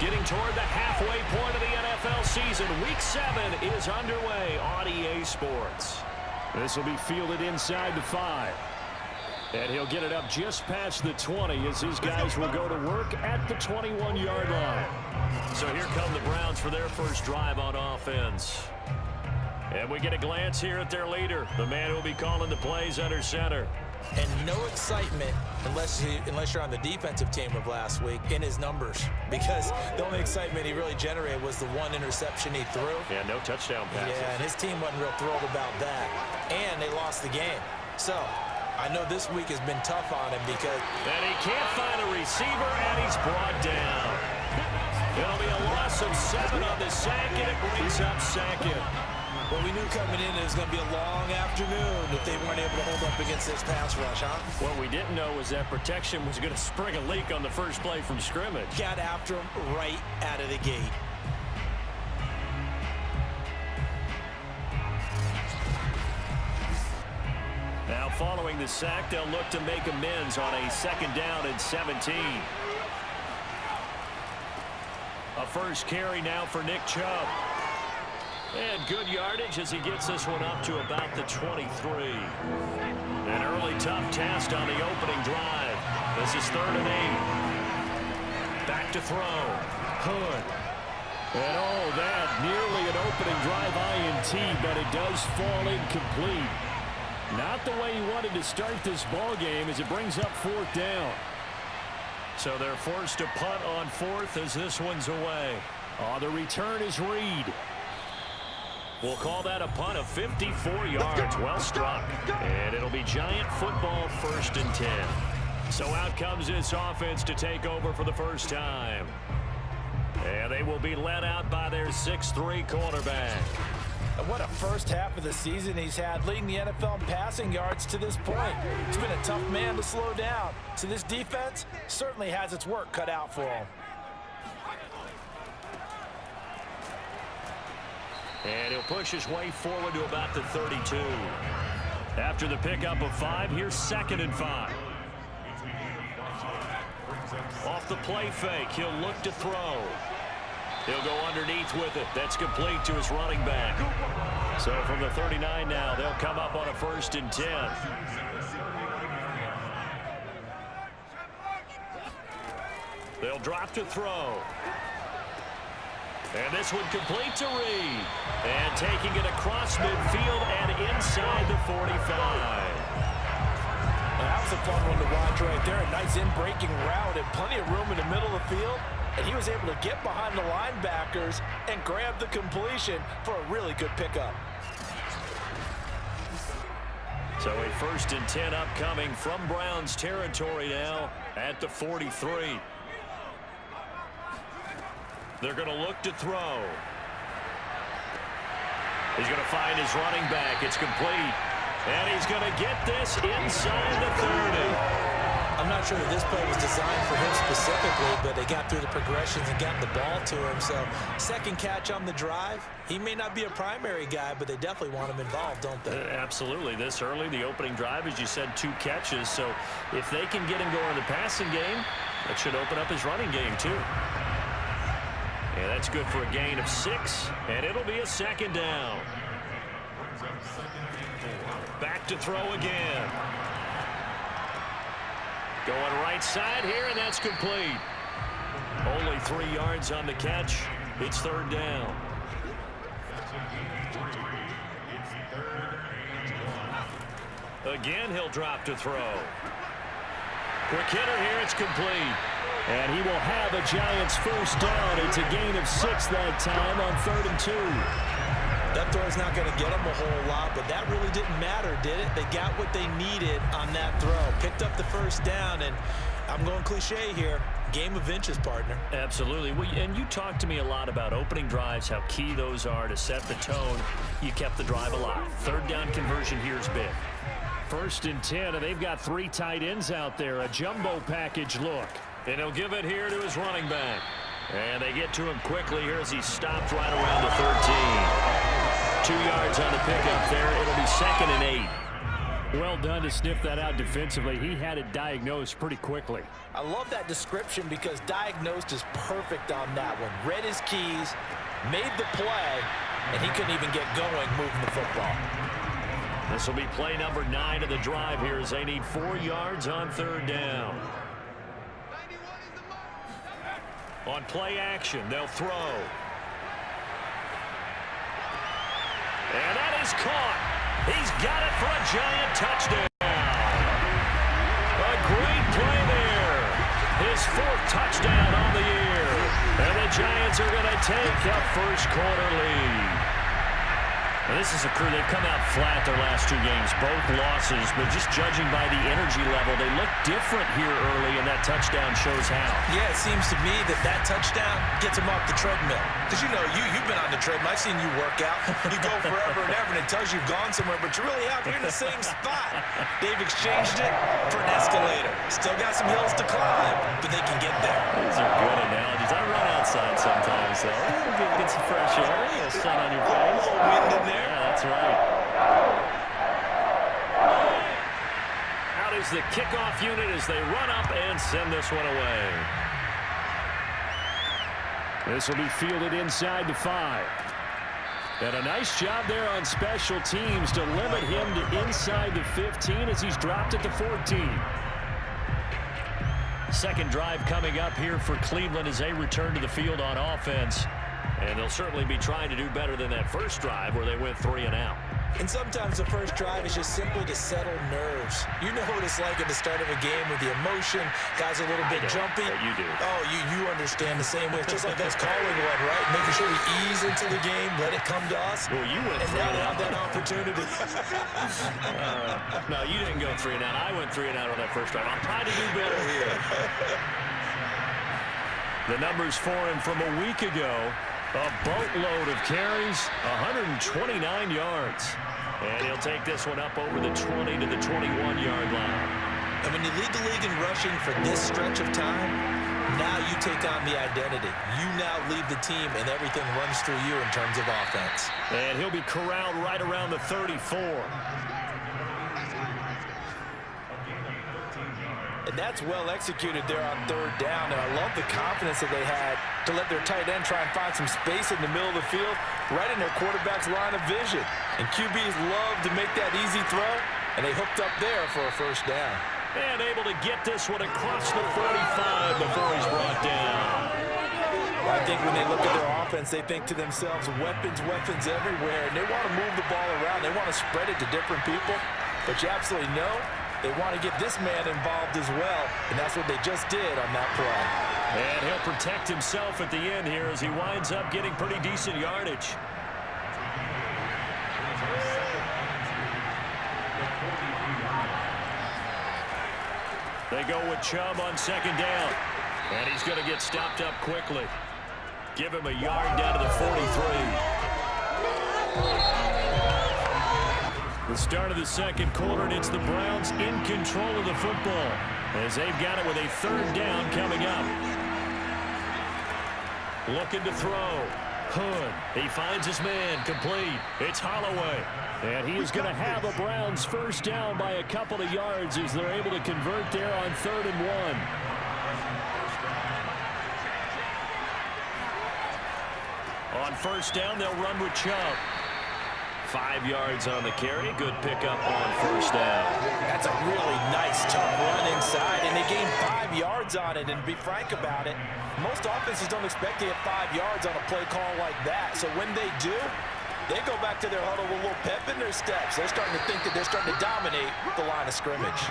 Getting toward the halfway point of the NFL season. Week 7 is underway on EA Sports. This will be fielded inside the 5. And he'll get it up just past the 20 as his guys will go to work at the 21-yard line. So here come the Browns for their first drive on offense. And we get a glance here at their leader, the man who will be calling the plays under center. And no excitement unless you're on the defensive team of last week in his numbers, because the only excitement he really generated was the one interception he threw. Yeah, no touchdown passes. Yeah, and his team wasn't real thrilled about that. And they lost the game. So I know this week has been tough on him because... And he can't find a receiver, and he's brought down. It'll be a loss of 7 on the sack, and it brings up second. Well, we knew coming in it was going to be a long afternoon if they weren't able to hold up against this pass rush, huh? What we didn't know was that protection was going to spring a leak on the first play from scrimmage. Got after him right out of the gate. Now, following the sack, they'll look to make amends on a 2nd down and 17. A first carry now for Nick Chubb. And good yardage as he gets this one up to about the 23. An early tough test on the opening drive. This is 3rd and 8. Back to throw. Hood. And oh, that nearly an opening drive INT, but it does fall incomplete. Not the way he wanted to start this ball game as it brings up 4th down. So they're forced to punt on 4th as this one's away. Oh, the return is Reed. We'll call that a punt of 54 yards. Well struck. And it'll be Giant football 1st and 10. So out comes this offense to take over for the first time. And they will be led out by their 6'3" quarterback. And what a first half of the season he's had, leading the NFL in passing yards to this point. He's been a tough man to slow down. So this defense certainly has its work cut out for him. And he'll push his way forward to about the 32. After the pickup of 5, here's 2nd and 5. Off the play fake, he'll look to throw. He'll go underneath with it. That's complete to his running back. So from the 39 now, they'll come up on a 1st and 10. They'll drop to throw. And this one complete to Reed. And taking it across midfield and inside the 45. That was a fun one to watch right there. A nice in-breaking route and plenty of room in the middle of the field. And he was able to get behind the linebackers and grab the completion for a really good pickup. So a 1st and 10 upcoming from Browns territory now at the 43. They're going to look to throw. He's going to find his running back. It's complete. And he's going to get this inside the 30. I'm not sure that this play was designed for him specifically, but they got through the progressions and got the ball to him. So 2nd catch on the drive. He may not be a primary guy, but they definitely want him involved, don't they? Absolutely. This early, the opening drive, as you said, 2 catches. So if they can get him going in the passing game, that should open up his running game too. Yeah, that's good for a gain of 6, and it'll be a 2nd down. Back to throw again. Going right side here, and that's complete. Only 3 yards on the catch. It's 3rd down. Again, he'll drop to throw. Quick hitter here, it's complete. And he will have a Giants 1st down. It's a gain of 6 that time on 3rd and 2. That throw's not going to get them a whole lot, but that really didn't matter, did it? They got what they needed on that throw. Picked up the 1st down, and I'm going cliche here. Game of inches, partner. Absolutely. Well, and you talked to me a lot about opening drives, how key those are to set the tone. You kept the drive alive. 3rd down conversion here is big. 1st and 10, and they've got 3 tight ends out there. A jumbo package look. And he'll give it here to his running back. And they get to him quickly here as he stopped right around the 13. 2 yards on the pickup there. It'll be 2nd and 8. Well done to sniff that out defensively. He had it diagnosed pretty quickly. I love that description because diagnosed is perfect on that one. Read his keys, made the play, and he couldn't even get going moving the football. This will be play number 9 of the drive here as they need 4 yards on 3rd down. On play action, they'll throw. And that is caught. He's got it for a giant touchdown. A great play there. His 4th touchdown on the year. And the Giants are going to take a first-quarter lead. Now, this is a crew. They've come out flat their last 2 games, both losses, but just judging by the energy level, they look different here early, and that touchdown shows how. Yeah, it seems to me that touchdown gets them off the treadmill. Because, you know, you've been on the treadmill. I've seen you work out. You go forever and ever, and it tells you you've gone somewhere, but you really have. You're in the same spot. They've exchanged it for an escalator. Still got some hills to climb, but they can get there. These are good analogies. I run outside sometimes, though. Get some fresh air, a little sun on your face. A little wind in there. Yeah, that's right. Out is the kickoff unit as they run up and send this one away. This will be fielded inside the 5. And a nice job there on special teams to limit him to inside the 15 as he's dropped at the 14. Second drive coming up here for Cleveland as they return to the field on offense. And they'll certainly be trying to do better than that first drive where they went 3 and out. And sometimes the first drive is just simply to settle nerves. You know what it's like at the start of a game with the emotion. Guys are a little bit jumpy. You do. Oh, you understand the same way. It's just like us calling one, right? Making sure we ease into the game, let it come to us. Well, you went 3 and out. And now they have that opportunity. No, you didn't go 3 and out. I went 3 and out on that first drive. I'm trying to do better here. The numbers for him from a week ago. A boatload of carries, 129 yards. And he'll take this one up over the 20 to the 21-yard line. And when you lead the league in rushing for this stretch of time, now you take on the identity. You now lead the team, and everything runs through you in terms of offense. And he'll be corralled right around the 34. And that's well executed there on 3rd down. And I love the confidence that they had to let their tight end try and find some space in the middle of the field, right in their quarterback's line of vision. And QBs love to make that easy throw, and they hooked up there for a first down. And able to get this one across the 45 before he's brought down. I think when they look at their offense, they think to themselves, weapons everywhere. And they want to move the ball around. They want to spread it to different people. But you absolutely know they want to get this man involved as well, and that's what they just did on that play. And he'll protect himself at the end here as he winds up getting pretty decent yardage. They go with Chubb on 2nd down, and he's going to get stopped up quickly. Give him a yard down to the 43. The start of the 2nd quarter, and it's the Browns in control of the football as they've got it with a 3rd down coming up. Looking to throw. Hood. He finds his man. Complete. It's Holloway. And he is going to have a Browns first down by a couple of yards as they're able to convert there on 3rd and 1. On first down, they'll run with Chubb. 5 yards on the carry. Good pickup on first down. That's a really nice, tough run inside, and they gained 5 yards on it. And to be frank about it, most offenses don't expect to get 5 yards on a play call like that. So when they do, they go back to their huddle with a little pep in their steps. They're starting to think that they're starting to dominate the line of scrimmage.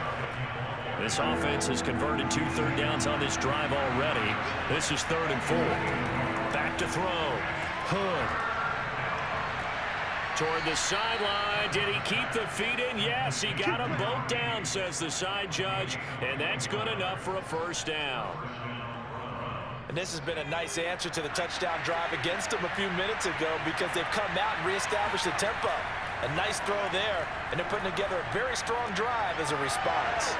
This offense has converted 2 third downs on this drive already. This is 3rd and 4. Back to throw. Hood. Toward the sideline. Did he keep the feet in? Yes, he got them both down, says the side judge, and that's good enough for a first down. And this has been a nice answer to the touchdown drive against them a few minutes ago because they've come out and reestablished the tempo. A nice throw there, and they're putting together a very strong drive as a response.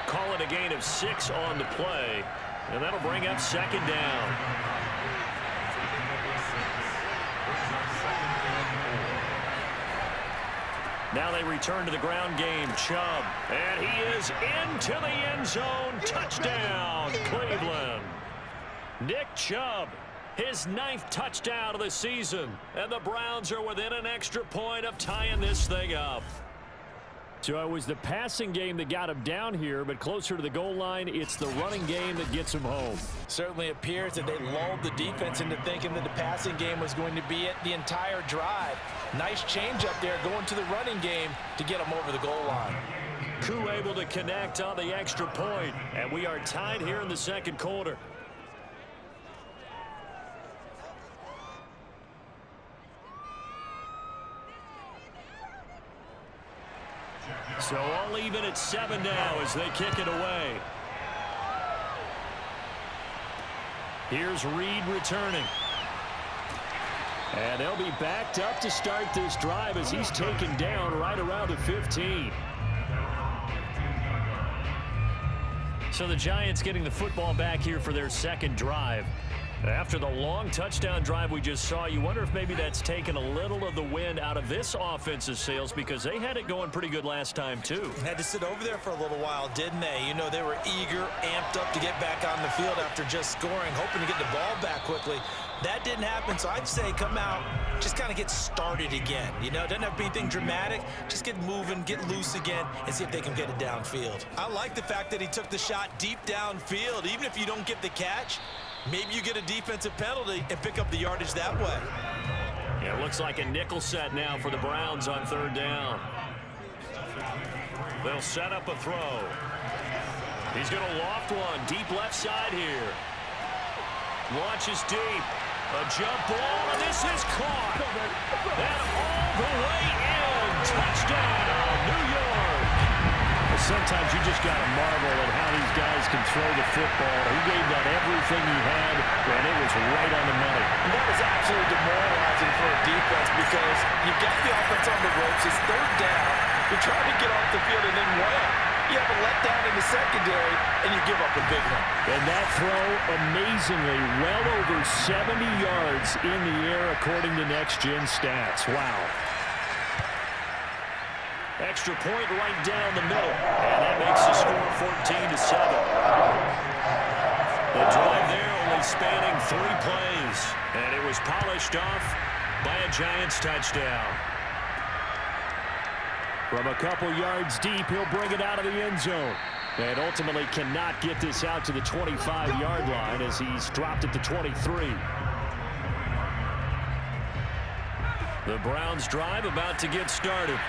Call it a gain of 6 on the play, and that'll bring up 2nd down. Now they return to the ground game. Chubb. And he is into the end zone. Touchdown, Cleveland. Nick Chubb, his 9th touchdown of the season. And the Browns are within an extra point of tying this thing up. So it was the passing game that got him down here, but closer to the goal line, it's the running game that gets him home. Certainly appears that they lulled the defense into thinking that the passing game was going to be it the entire drive. Nice change up there going to the running game to get him over the goal line. Koo able to connect on the extra point, and we are tied here in the second quarter. So all even at 7 now as they kick it away. Here's Reed returning. And they'll be backed up to start this drive as he's taken down right around the 15. So the Giants getting the football back here for their second drive. After the long touchdown drive we just saw, you wonder if maybe that's taken a little of the wind out of this offensive sails because they had it going pretty good last time too. Had to sit over there for a little while, didn't they? You know, they were eager, amped up to get back on the field after just scoring, hoping to get the ball back quickly. That didn't happen, so I'd say come out, just kind of get started again. You know, it doesn't have to be anything dramatic. Just get moving, get loose again, and see if they can get it downfield. I like the fact that he took the shot deep downfield. Even if you don't get the catch, maybe you get a defensive penalty and pick up the yardage that way. Yeah, it looks like a nickel set now for the Browns on 3rd down. They'll set up a throw. He's going to loft one deep left side here. Launches deep. A jump ball, and this is caught. And all the way in. Touchdown, New York. Sometimes you just got to marvel at how these guys can throw the football. He gave that everything he had, and it was right on the money. And that was absolutely demoralizing for a defense because you got the offense on the ropes. It's 3rd down. You're trying to get off the field and then wham. You have a letdown in the secondary, and you give up a big one. And that throw, amazingly, well over 70 yards in the air, according to Next Gen Stats. Wow. Extra point right down the middle. And that makes the score 14-7. The drive there only spanning 3 plays. And it was polished off by a Giants touchdown. From a couple yards deep, he'll bring it out of the end zone. And ultimately cannot get this out to the 25-yard line as he's dropped it to 23. The Browns drive about to get started.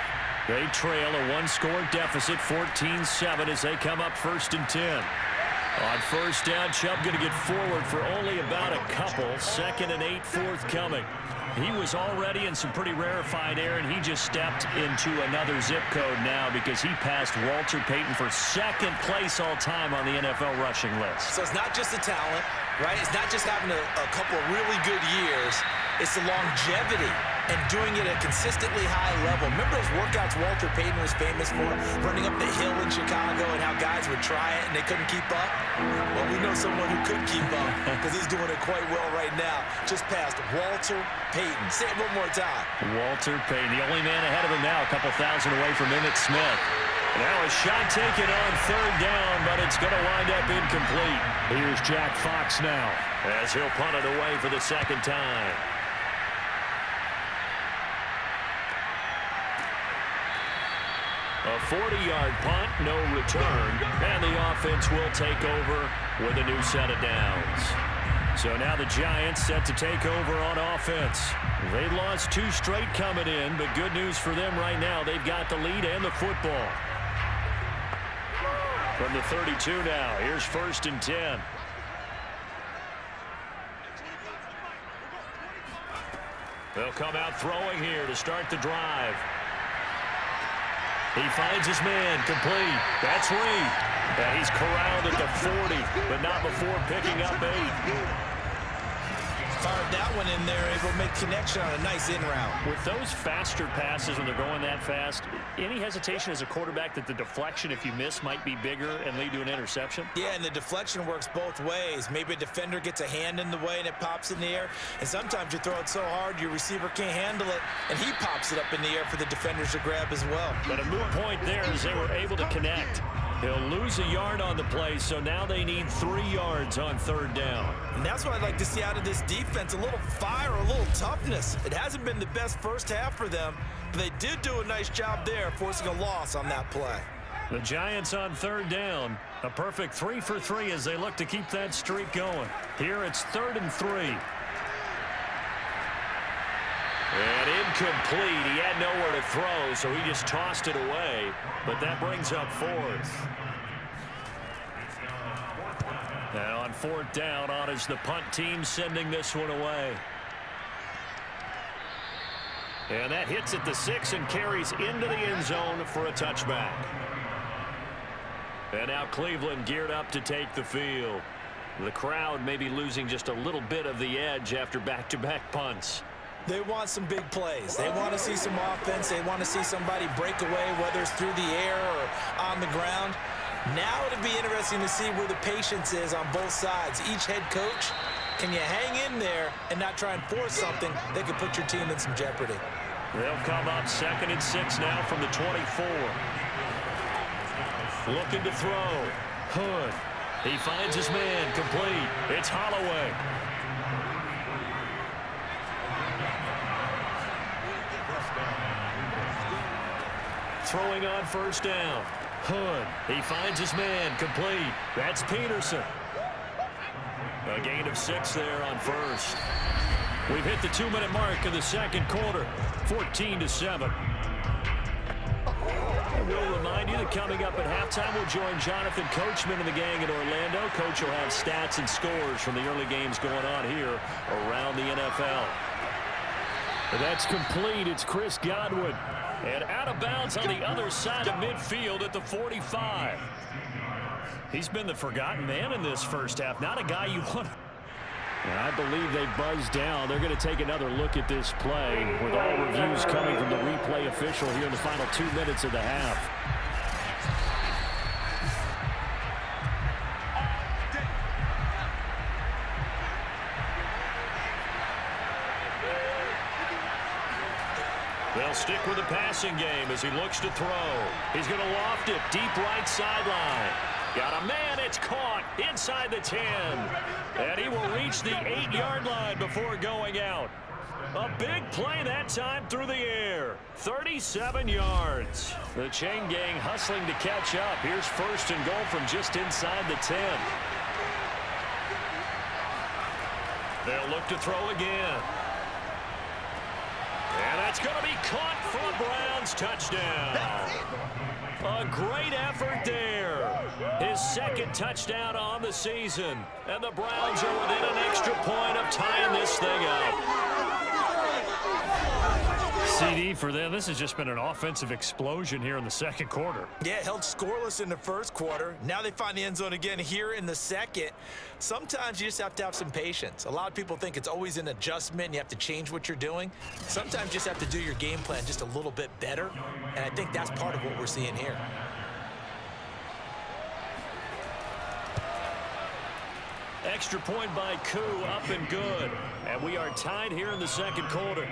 They trail a 1-score deficit, 14-7, as they come up 1st and 10. On 1st down, Chubb going to get forward for only about a couple. 2nd and 8 forthcoming. He was already in some pretty rarefied air, and he just stepped into another zip code now because he passed Walter Payton for 2nd place all time on the NFL rushing list. So it's not just the talent, right? It's not just having a couple of really good years. It's the longevity and doing it at a consistently high level. Remember those workouts Walter Payton was famous for, running up the hill in Chicago and how guys would try it and they couldn't keep up? Well, we know someone who could keep up because he's doing it quite well right now. Just past Walter Payton. Say it one more time. Walter Payton, the only man ahead of him now, a couple thousand away from Emmitt Smith. Now a shot taken on 3rd down, but it's going to wind up incomplete. Here's Jack Fox now, as he'll punt it away for the 2nd time. A 40-yard punt, no return, and the offense will take over with a new set of downs. So now the Giants set to take over on offense. They lost 2 straight coming in, but good news for them right now. They've got the lead and the football. From the 32 now, here's 1st and 10. They'll come out throwing here to start the drive. He finds his man, complete. That's Reed. And he's corralled at the 40, but not before picking up 8. fired that one in there, able to make connection on a nice in route. With those faster passes when they're going that fast, any hesitation as a quarterback that the deflection, if you miss, might be bigger and lead to an interception? Yeah, and the deflection works both ways. Maybe a defender gets a hand in the way and it pops in the air, and sometimes you throw it so hard your receiver can't handle it, and he pops it up in the air for the defenders to grab as well. But a moot point there as they were able to connect. He'll lose a yard on the play, so now they need 3 yards on 3rd down. And that's what I'd like to see out of this defense, a little fire, a little toughness. It hasn't been the best first half for them, but they did do a nice job there, forcing a loss on that play. The Giants on 3rd down. A perfect 3 for 3 as they look to keep that streak going. Here it's 3rd and 3. And incomplete. He had nowhere to throw, so he just tossed it away. But that brings up 4th. Now on 4th down, on is the punt team sending this one away. And that hits at the 6 and carries into the end zone for a touchback. And now Cleveland geared up to take the field. The crowd may be losing just a little bit of the edge after back-to-back punts. They want some big plays. They want to see some offense. They want to see somebody break away, whether it's through the air or on the ground. Now it'll be interesting to see where the patience is on both sides. Each head coach, can you hang in there and not try and force something that could put your team in some jeopardy? They'll come up 2nd and 6 now from the 24. Looking to throw. Hood. He finds his man. Complete. It's Holloway. Throwing on 1st down. Hood. He finds his man. Complete. That's Peterson. A gain of 6 there on 1st. We've hit the 2-minute mark in the 2nd quarter. 14-7. We'll remind you that coming up at halftime, we'll join Jonathan Coachman and the gang in Orlando. Coach will have stats and scores from the early games going on here around the NFL. And that's complete. It's Chris Godwin. And out of bounds on the other side of midfield at the 45. He's been the forgotten man in this first half. Not a guy you want to... And I believe they buzzed down. They're going to take another look at this play with all reviews coming from the replay official here in the final 2 minutes of the half. They'll stick with the passing game as he looks to throw. He's going to loft it deep right sideline. Got a man, it's caught inside the 10. And he will reach the 8-yard line before going out. A big play that time through the air. 37 yards. The chain gang hustling to catch up. Here's 1st and goal from just inside the 10. They'll look to throw again. And that's going to be caught for a Browns touchdown. A great effort there. His 2nd touchdown on the season. And the Browns are within an extra point of tying this thing up. CD for them. This has just been an offensive explosion here in the 2nd quarter. Yeah, held scoreless in the 1st quarter. Now they find the end zone again here in the 2nd. Sometimes you just have to have some patience. A lot of people think it's always an adjustment. You have to change what you're doing. Sometimes you just have to do your game plan just a little bit better. And I think that's part of what we're seeing here. Extra point by Koo, up and good. And we are tied here in the 2nd quarter.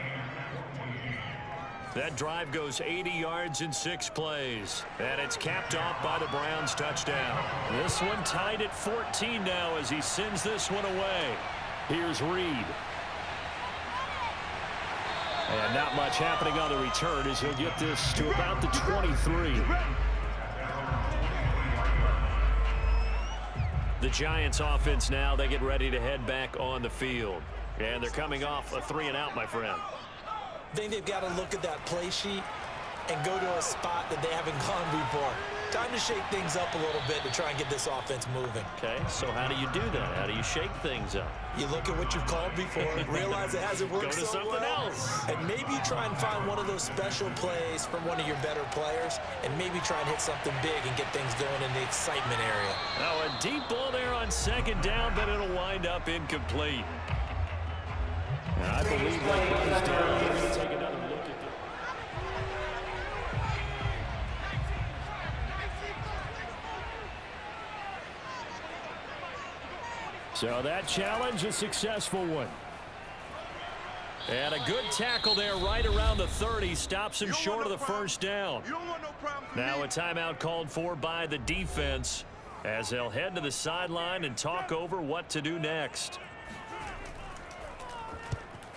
That drive goes 80 yards in 6 plays. And it's capped off by the Browns touchdown. This one tied at 14 now as he sends this one away. Here's Reed. And not much happening on the return as he'll get this to about the 23. The Giants offense now, they get ready to head back on the field. And they're coming off a 3-and-out, my friend. I think they've got to look at that play sheet and go to a spot that they haven't gone before. Time to shake things up a little bit to try and get this offense moving. Okay, so how do you do that? How do you shake things up? You look at what you've called before, realize it hasn't worked Go to so something well, else. and maybe try and find one of those special plays from one of your better players, and maybe try and hit something big and get things going in the excitement area. Now a deep ball there on 2nd down, but it'll wind up incomplete. I believe that runs down. We're going to take another look at this. So that challenge, a successful one. And a good tackle there right around the 30. Stops him short of the first down. Now a timeout called for by the defense as they'll head to the sideline and talk over what to do next.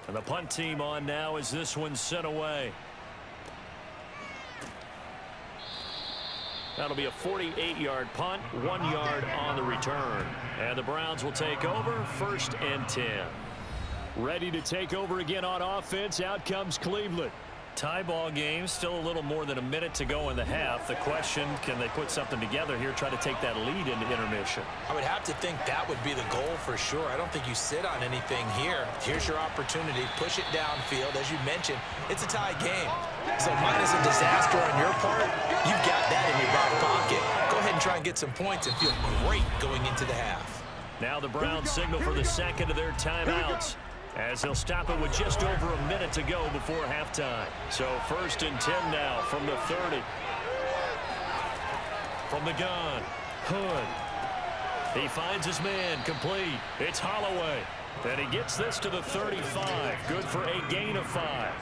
And the punt team on now as this one's sent away. That'll be a 48-yard punt, 1 yard on the return. And the Browns will take over, 1st and 10. Ready to take over again on offense. Out comes Cleveland. Tie ball game, still a little more than a minute to go in the half. The question, can they put something together here, try to take that lead into intermission? I would have to think that would be the goal for sure. I don't think you sit on anything here. Here's your opportunity. Push it downfield. As you mentioned, it's a tie game. So minus a disaster on your part, you've got that in your back pocket. Go ahead and try and get some points and feel great going into the half. Now the Browns signal for the second of their timeouts, as they'll stop it with just over a minute to go before halftime. So 1st and 10 now from the 30. From the gun, Hood. He finds his man, complete. It's Holloway. And he gets this to the 35. Good for a gain of 5.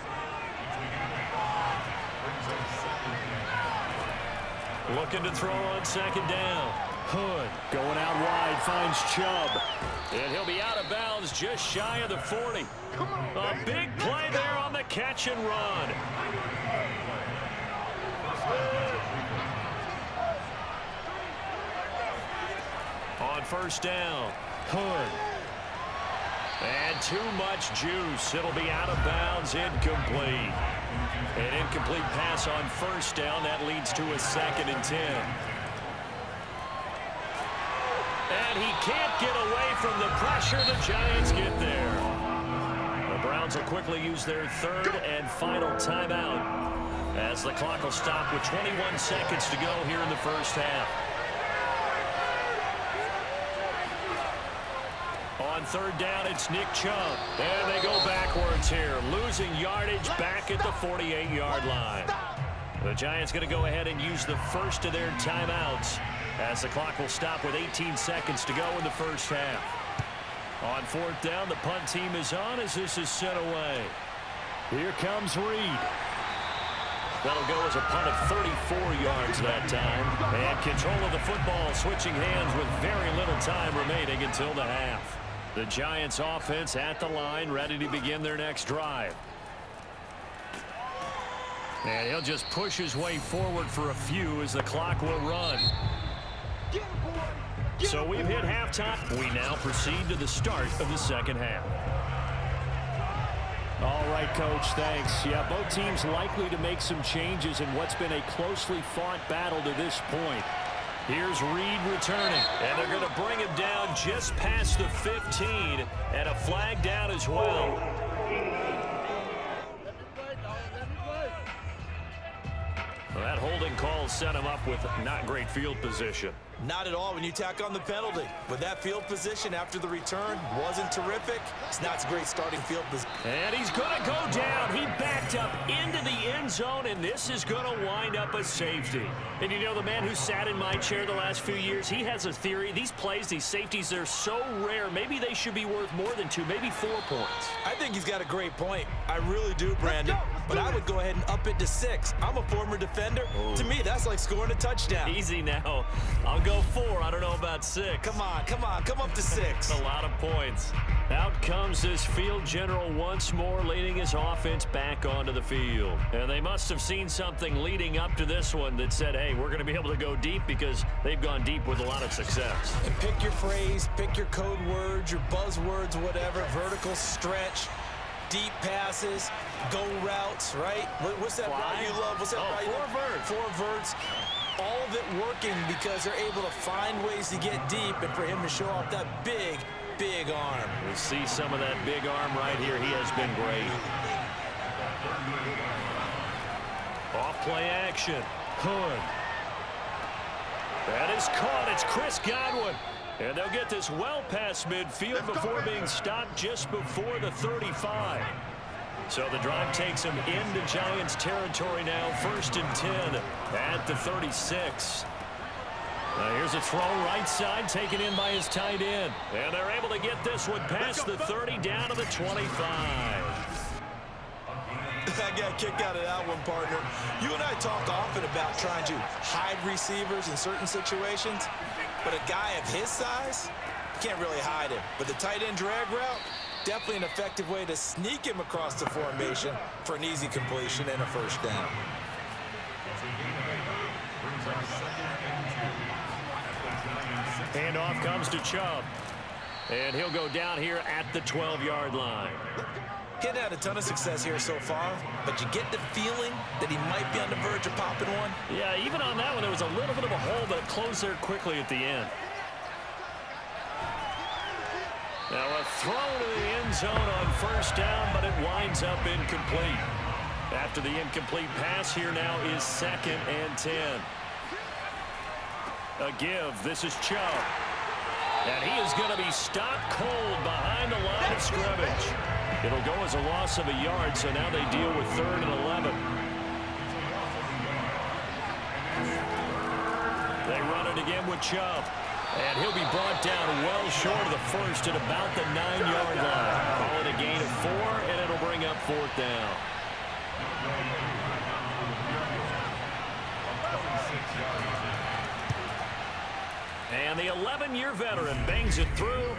Looking to throw on 2nd down. Hood going out wide, finds Chubb. And he'll be out of bounds just shy of the 40. A big play there on the catch and run. On 1st down, Hood. And too much juice. It'll be out of bounds, incomplete. An incomplete pass on 1st down. That leads to a 2nd and 10. And he can't get away from the pressure. The Giants get there. The Browns will quickly use their 3rd and final timeout as the clock will stop with 21 seconds to go here in the first half. On 3rd down, it's Nick Chubb. And they go backwards here, losing yardage back at the 48-yard line. The Giants going to go ahead and use the first of their timeouts as the clock will stop with 18 seconds to go in the first half. On 4th down, the punt team is on as this is sent away. Here comes Reed. That'll go as a punt of 34 yards that time. And control of the football switching hands with very little time remaining until the half. The Giants offense at the line, ready to begin their next drive. And he'll just push his way forward for a few as the clock will run. So we've hit halftime. We now proceed to the start of the second half. All right, Coach, thanks. Yeah, both teams likely to make some changes in what's been a closely fought battle to this point. Here's Reed returning, and they're going to bring him down just past the 15, and a flag down as well. Well, that holding call set him up with not great field position. Not at all when you tack on the penalty. With that field position after the return wasn't terrific. It's not a great starting field position. And he's going to go down. He backed up into the end zone, and this is going to wind up a safety. And you know, the man who sat in my chair the last few years, he has a theory. These plays, these safeties, they're so rare. Maybe they should be worth more than 2, maybe 4 points. I think he's got a great point. I really do, Brandon. But I would go ahead and up it to 6. I'm a former defender. To me, that's like scoring a touchdown. Easy now. I'll go 4. I don't know about 6. Come on, come on. Come up to 6. A lot of points. Out comes this field general once more, leading his offense back onto the field. And they must have seen something leading up to this one that said, hey, we're going to be able to go deep, because they've gone deep with a lot of success. And pick your phrase, pick your code words, your buzzwords, whatever. Vertical stretch, deep passes, go routes, right? What's that route you love? What's that route you love? 4 verts. 4 verts. All of it working because they're able to find ways to get deep, and for him to show off that big, big arm. We'll see some of that big arm right here. He has been great. Off play action. Hood. That is caught. It's Chris Godwin. And they'll get this well past midfield before being stopped just before the 35. So the drive takes them into Giants territory now, 1st and 10 at the 36. Here's a throw right side, taken in by his tight end. And they're able to get this one past the 30 down to the 25. I got a kick out of that one, partner. You and I talk often about trying to hide receivers in certain situations, but a guy of his size, you can't really hide him. But the tight end drag route, definitely an effective way to sneak him across the formation for an easy completion and a 1st down. Handoff comes to Chubb. And he'll go down here at the 12-yard line. He's had a ton of success here so far, but you get the feeling that he might be on the verge of popping one. Yeah, even on that one, there was a little bit of a hole, but it closed there quickly at the end. Now a throw to the end zone on 1st down, but it winds up incomplete. After the incomplete pass, here now is 2nd and 10. A give. This is Chubb. And he is going to be stopped cold behind the line of scrimmage. It'll go as a loss of a yard, so now they deal with 3rd and 11. They run it again with Chubb. And he'll be brought down well short of the 1st at about the 9-yard line. Call it a gain of 4, and it'll bring up 4th down. And the 11-year veteran bangs it through.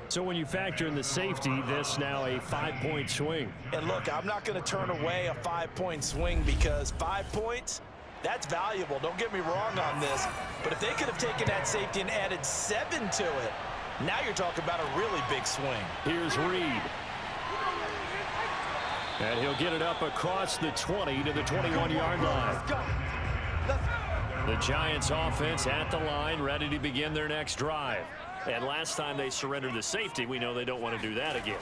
So when you factor in the safety, this now a 5-point swing. And look, I'm not going to turn away a 5-point swing because 5 points, that's valuable. Don't get me wrong on this. But if they could have taken that safety and added 7 to it, now you're talking about a really big swing. Here's Reed. And he'll get it up across the 20 to the 21-yard line. The Giants offense at the line, ready to begin their next drive. And last time they surrendered the safety, we know they don't want to do that again.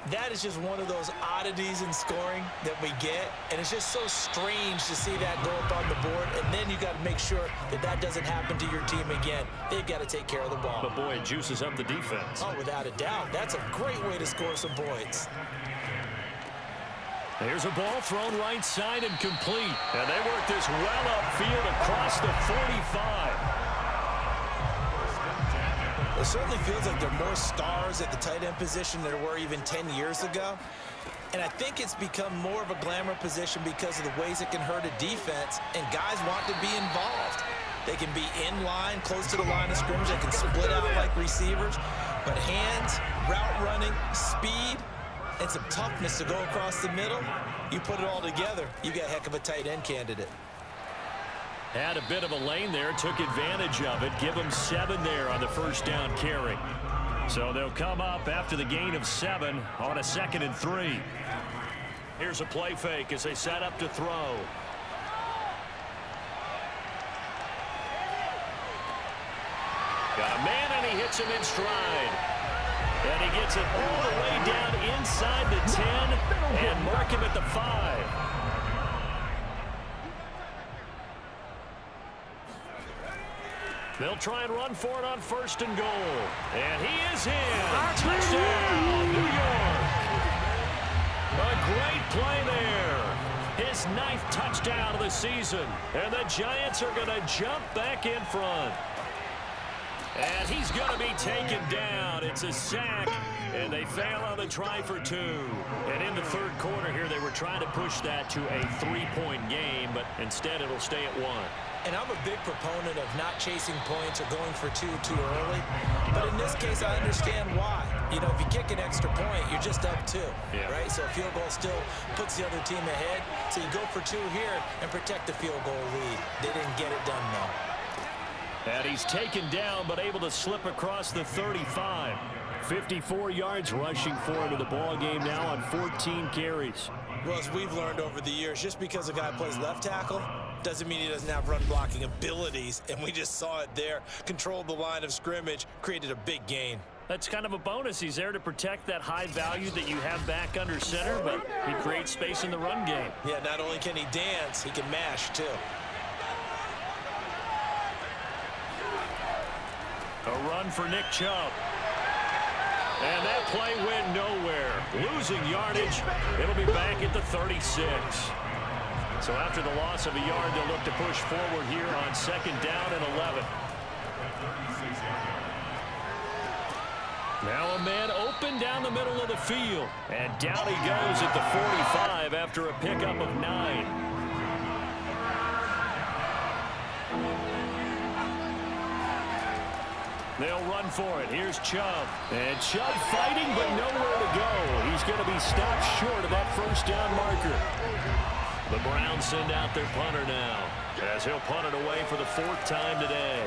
That is just one of those oddities in scoring that we get, and it's just so strange to see that go up on the board, and then you got to make sure that that doesn't happen to your team again. They've got to take care of the ball. But boy, it juices up the defense. Oh, without a doubt. That's a great way to score some points. There's a ball thrown right side and complete. And they work this well upfield across the 45. It certainly feels like there are more stars at the tight end position than there were even 10 years ago. And I think it's become more of a glamour position because of the ways it can hurt a defense, and guys want to be involved. They can be in line, close to the line of scrimmage. They can split out like receivers. But hands, route running, speed, and some toughness to go across the middle, you put it all together, you got a heck of a tight end candidate. Had a bit of a lane there, took advantage of it. Give them 7 there on the 1st down carry. So they'll come up after the gain of 7 on a 2nd and 3. Here's a play fake as they set up to throw. Got a man, and he hits him in stride. And he gets it all the way down inside the 10 and mark him at the 5. They'll try and run for it on 1st and goal. And he is in. Touchdown, New York. A great play there. His 9th touchdown of the season. And the Giants are going to jump back in front. And he's going to be taken down. It's a sack, and they fail on the try for 2. And in the 3rd quarter here, they were trying to push that to a 3-point game, but instead it'll stay at 1. And I'm a big proponent of not chasing points or going for 2 too early. But in this case, I understand why. You know, if you kick an extra point, you're just up 2, right? So a field goal still puts the other team ahead. So you go for 2 here and protect the field goal lead. They didn't get it done, though. And he's taken down, but able to slip across the 35. 54 yards rushing for him in the ball game now on 14 carries. Well, as we've learned over the years, just because a guy plays left tackle doesn't mean he doesn't have run blocking abilities. And we just saw it there. Controlled the line of scrimmage, created a big gain. That's kind of a bonus. He's there to protect that high value that you have back under center, but he creates space in the run game. Yeah, not only can he dance, he can mash, too. A run for Nick Chubb. And that play went nowhere. Losing yardage. It'll be back at the 36. So after the loss of a yard, they'll look to push forward here on 2nd down and 11. Now a man open down the middle of the field. And down he goes at the 45 after a pickup of 9. They'll run for it. Here's Chubb. And Chubb fighting, but nowhere to go. He's going to be stopped short of that first down marker. The Browns send out their punter now, as he'll punt it away for the 4th time today.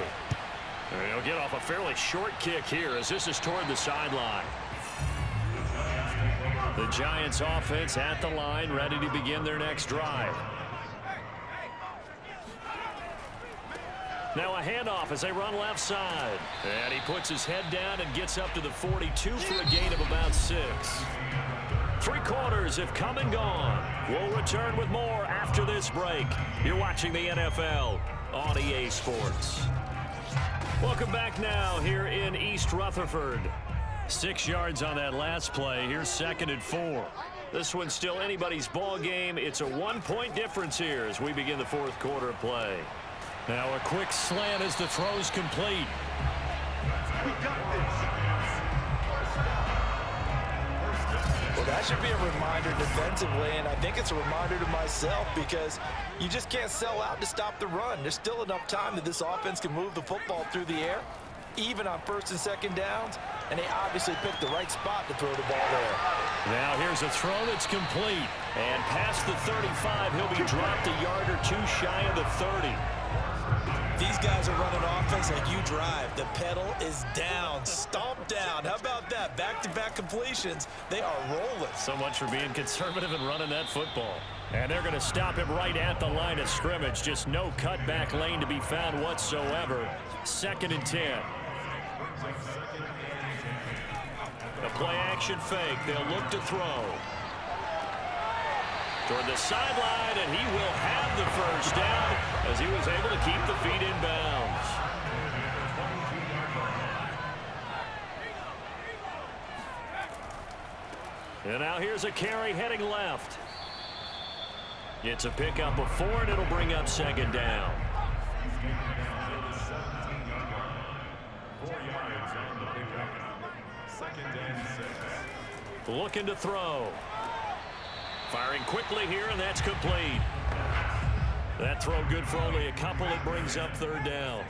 And he'll get off a fairly short kick here, as this is toward the sideline. The Giants offense at the line, ready to begin their next drive. Now a handoff as they run left side. And he puts his head down and gets up to the 42 for a gain of about 6. 3 quarters have come and gone. We'll return with more after this break. You're watching the NFL on EA Sports. Welcome back now here in East Rutherford. 6 yards on that last play. Here's 2nd and 4. This one's still anybody's ball game. It's a 1-point difference here as we begin the 4th quarter of play. Now a quick slant as the throw's complete. Well, that should be a reminder defensively, and I think it's a reminder to myself because you just can't sell out to stop the run. There's still enough time that this offense can move the football through the air, even on 1st and 2nd downs, and they obviously picked the right spot to throw the ball there. Now here's a throw that's complete, and past the 35, he'll be dropped a yard or 2 shy of the 30. These guys are running offense like you drive. The pedal is down, stomped down. How about that? Back-to-back completions. They are rolling. So much for being conservative and running that football. And they're going to stop him right at the line of scrimmage. Just no cutback lane to be found whatsoever. 2nd and 10. The play-action fake. They'll look to throw. Toward the sideline, and he will have the first down as he was able to keep the feet in bounds. And now here's a carry heading left. It's a pickup of 4, and it'll bring up 2nd down. 4 yards on the pickup. 2nd and 6. Looking to throw. Firing quickly here, and that's complete. That throw good for only a couple. It brings up 3rd down.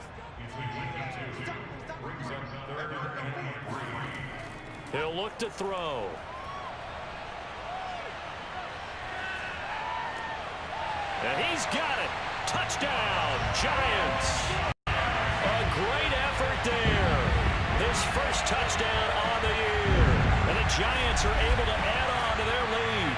He'll look to throw. And he's got it. Touchdown, Giants. A great effort there. His first touchdown on the year. And the Giants are able to add on to their lead.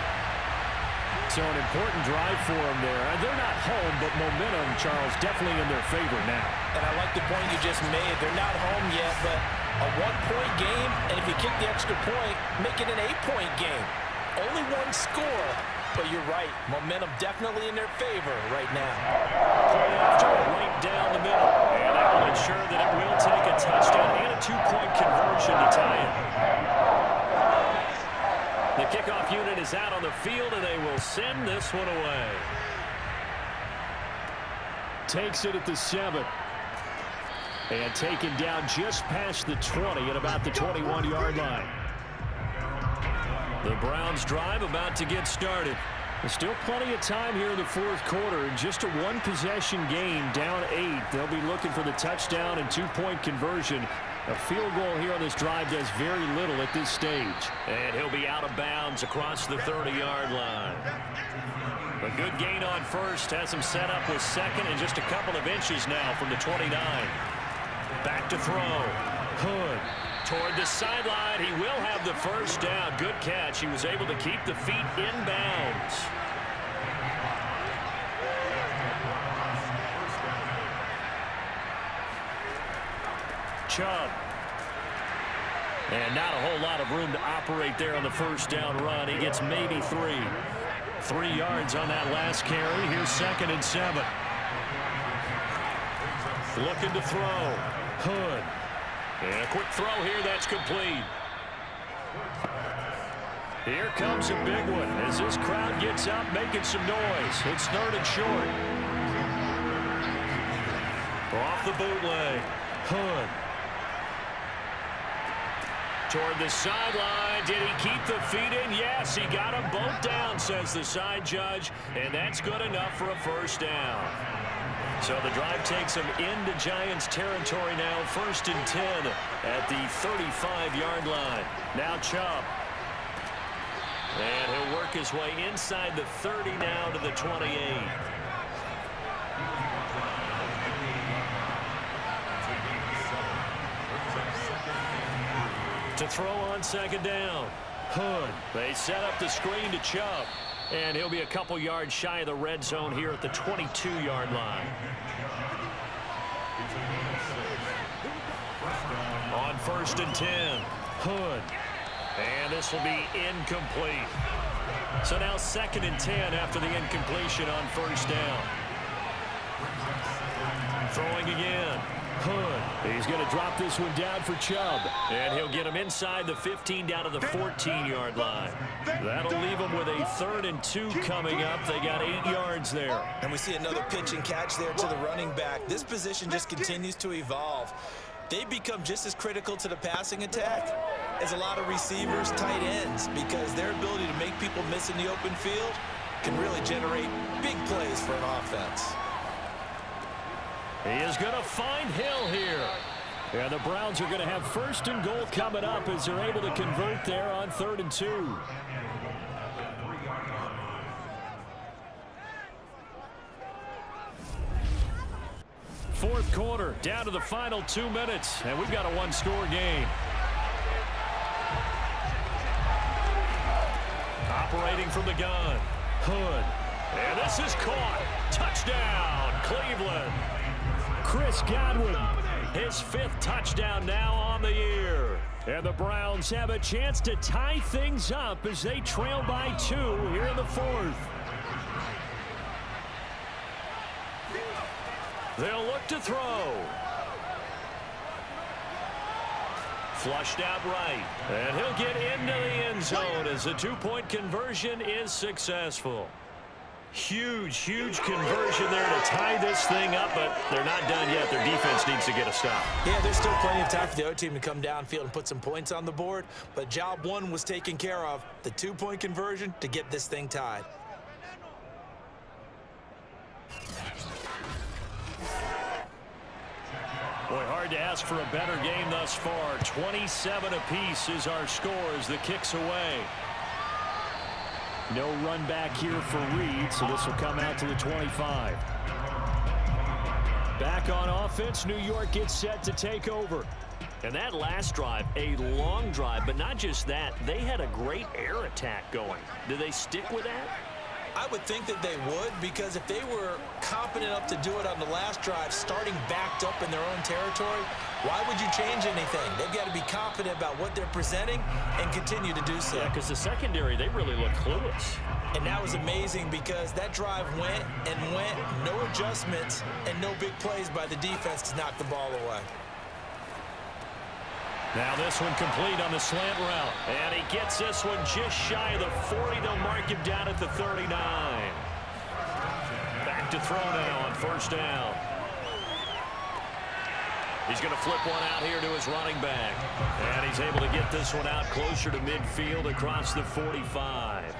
So an important drive for them there. They're not home, but momentum, Charles, definitely in their favor now. And I like the point you just made. They're not home yet, but a 1-point game, and if you kick the extra point, make it an 8-point game. Only 1 score, but you're right. Momentum definitely in their favor right now. Play after right down the middle. And that will ensure that it will take a touchdown and a 2-point conversion to tie it. The kickoff unit is out on the field, and they will send this one away. Takes it at the 7. And taken down just past the 20 at about the 21-yard line. The Browns drive about to get started. There's still plenty of time here in the 4th quarter. Just a 1-possession game, down 8. They'll be looking for the touchdown and 2-point conversion. A field goal here on this drive does very little at this stage. And he'll be out of bounds across the 30-yard line. A good gain on 1st. Has him set up with 2nd and just a couple of inches now from the 29. Back to throw. Hood toward the sideline. He will have the first down. Good catch. He was able to keep the feet in bounds. Chubb. And not a whole lot of room to operate there on the first down run. He gets maybe 3. 3 yards on that last carry. Here's 2nd and 7. Looking to throw. Hood. And a quick throw here, that's complete. Here comes a big one as this crowd gets up making some noise. It's 3rd and short. Off the bootleg. Hood. Toward the sideline. Did he keep the feet in? Yes, he got them both down, says the side judge. And that's good enough for a first down. So the drive takes him into Giants territory now. 1st and 10 at the 35-yard line. Now Chubb. And he'll work his way inside the 30 now to the 28. To throw on 2nd down. Hood. They set up the screen to Chubb. And he'll be a couple yards shy of the red zone here at the 22-yard line. On 1st and 10. Hood. And this will be incomplete. So now 2nd and 10 after the incompletion on 1st down. Throwing again. Hood. He's going to drop this one down for Chubb. And he'll get him inside the 15 down to the 14-yard line. That'll leave him with a 3rd and 2 coming up. They got 8 yards there. And we see another pitch and catch there to the running back. This position just continues to evolve. They become just as critical to the passing attack as a lot of receivers, tight ends, because their ability to make people miss in the open field can really generate big plays for an offense. He is going to find Hill here. And the Browns are going to have 1st and goal coming up as they're able to convert there on 3rd and 2. Fourth quarter, down to the final 2 minutes, and we've got a 1-score game. Operating from the gun, Hood. And this is caught. Touchdown, Cleveland. Chris Godwin, his 5th touchdown now on the year. And the Browns have a chance to tie things up as they trail by 2 here in the 4th. They'll look to throw. Flushed out right. And he'll get into the end zone as the 2-point conversion is successful. Huge, huge conversion there to tie this thing up, but they're not done yet. Their defense needs to get a stop. Yeah, there's still plenty of time for the other team to come downfield and put some points on the board, but job 1 was taken care of. The 2-point conversion to get this thing tied. Boy, hard to ask for a better game thus far. 27 apiece is our score as the kick's away. No run back here for Reed, so this will come out to the 25. Back on offense, New York gets set to take over. And that last drive, a long drive, but not just that, they had a great air attack going. Do they stick with that? I would think that they would, because if they were competent enough to do it on the last drive, starting backed up in their own territory, why would you change anything? They've got to be confident about what they're presenting and continue to do so. Yeah, because the secondary, they really look clueless. And that was amazing because that drive went and went, no adjustments and no big plays by the defense to knock the ball away. Now this one complete on the slant route. And he gets this one just shy of the 40. They'll mark him down at the 39. Back to throw now on 1st down. He's going to flip one out here to his running back. And he's able to get this one out closer to midfield across the 45.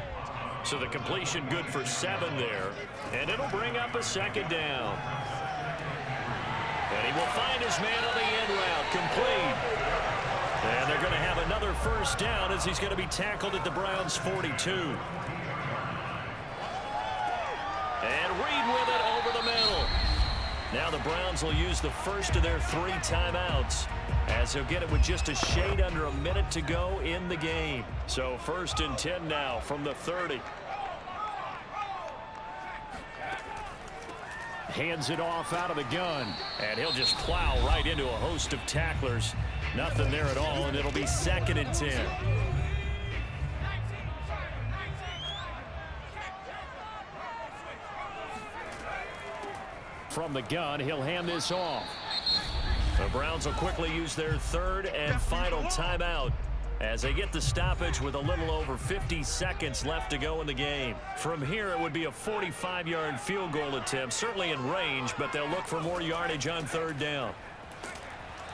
So the completion good for 7 there. And it'll bring up a 2nd down. And he will find his man on the end route. Complete. And they're going to have another 1st down as he's going to be tackled at the Browns' 42. And Reed with it over the middle. Now the Browns will use the first of their 3 timeouts as he'll get it with just a shade under a minute to go in the game. So 1st and 10 now from the 30. Hands it off out of the gun. And he'll just plow right into a host of tacklers. Nothing there at all, and it'll be 2nd and 10. From the gun, he'll hand this off. The Browns will quickly use their third and final timeout as they get the stoppage with a little over 50 seconds left to go in the game. From here, it would be a 45-yard field goal attempt, certainly in range, but they'll look for more yardage on third down.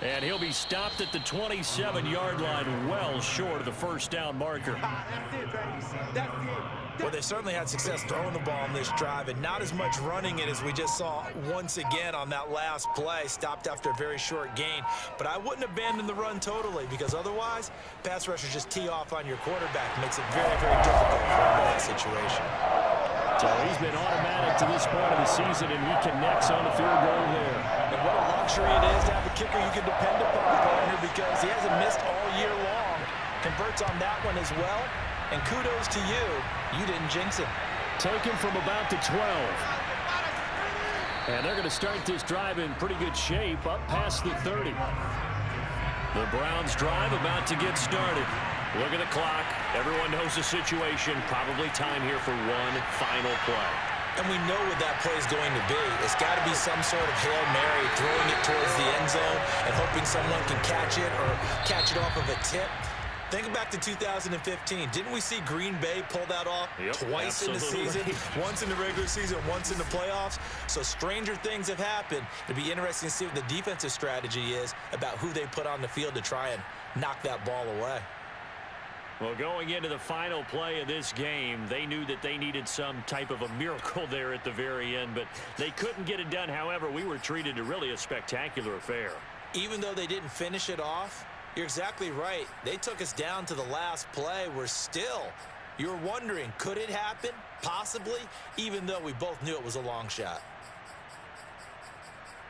And he'll be stopped at the 27-yard line, well short of the first down marker. That's it, baby. That's it. Well, they certainly had success throwing the ball in this drive, and not as much running it as we just saw once again on that last play. Stopped after a very short gain. But I wouldn't abandon the run totally, because otherwise, pass rushers just tee off on your quarterback. Makes it very, very difficult for him in that situation. So he's been automatic to this point of the season, and he connects on the field goal there. And what a luxury it is to have a kicker you can depend upon, partner, because he hasn't missed all year long. Converts on that one as well. And kudos to you. You didn't jinx it. Taken from about the 12. And they're going to start this drive in pretty good shape up past the 30. The Browns drive about to get started. Look at the clock. Everyone knows the situation. Probably time here for one final play. And we know what that play is going to be. It's got to be some sort of Hail Mary, throwing it towards the end zone and hoping someone can catch it or catch it off of a tip. Think back to 2015. Didn't we see Green Bay pull that off twice in the season? Once in the regular season, once in the playoffs. So stranger things have happened. It'll be interesting to see what the defensive strategy is about who they put on the field to try and knock that ball away. Well, going into the final play of this game, they knew that they needed some type of a miracle there at the very end, but they couldn't get it done. However, we were treated to really a spectacular affair. Even though they didn't finish it off, you're exactly right. They took us down to the last play. You're wondering, could it happen? Possibly, even though we both knew it was a long shot.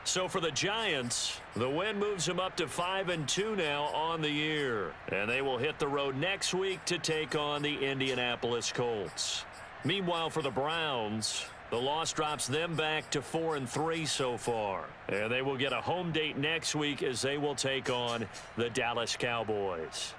So for the Giants, the win moves them up to 5-2 now on the year. And they will hit the road next week to take on the Indianapolis Colts. Meanwhile, for the Browns, the loss drops them back to 4-3 so far. And they will get a home date next week as they will take on the Dallas Cowboys.